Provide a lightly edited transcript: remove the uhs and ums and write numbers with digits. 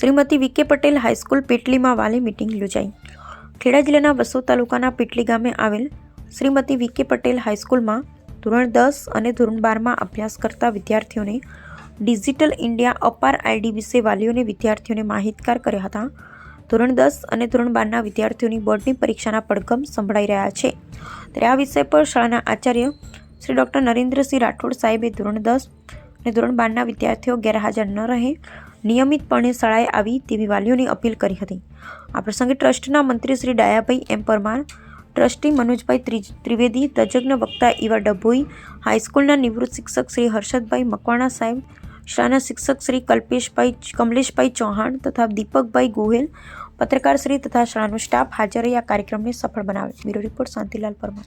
Shrimati વી.કે. Patel high school પેટલીમાં વાલી meeting યોજાઈ। ખેડા જિલ્લાના વસોદ તાલુકાના પેટલી ગામે આવેલ શ્રીમતી વી.કે. પટેલ હાઈસ્કૂલમાં ધોરણ 10 અને ધોરણ 12માં અભ્યાસ કરતા વિદ્યાર્થીઓને ડિજિટલ ઇન્ડિયા અપાર આઈડી વિશે વાલીઓને વિદ્યાર્થીઓને માહિતગાર કર્યા હતા। ધોરણ 10 અને ધોરણ 12ના વિદ્યાર્થીઓની બોર્ડની પરીક્ષાના પડઘમ સંભળાઈ રહ્યા છે, ત્યારે આ વિષય પર શાળાના આચાર્ય શ્રી ડૉક્ટર નરેન્દ્રસિંહ રાઠોડ સાહેબે ધોરણ 10 અને ધોરણ 12ના વિદ્યાર્થીઓ ગેરહાજર ન રહે, નિયમિતપણે શાળાએ આવી તેવી વાલીઓની અપીલ કરી હતી। આ પ્રસંગે ટ્રસ્ટના મંત્રી શ્રી ડાયાભાઈ એમ પરમાર, ટ્રસ્ટી મનોજભાઈ ત્રિવેદી, તજજ્ઞ વક્તા ઈવા ડભોઈ, હાઈસ્કૂલના નિવૃત્ત શિક્ષક શ્રી હર્ષદભાઈ મકવાણા સાહેબ, શાળાના શિક્ષક શ્રી કમલેશભાઈ ચૌહાણ તથા દીપકભાઈ ગોહેલ, પત્રકાર શ્રી તથા શાળાનો સ્ટાફ હાજર રહી આ કાર્યક્રમને સફળ બનાવે। Bureau report Shantilal Parmar.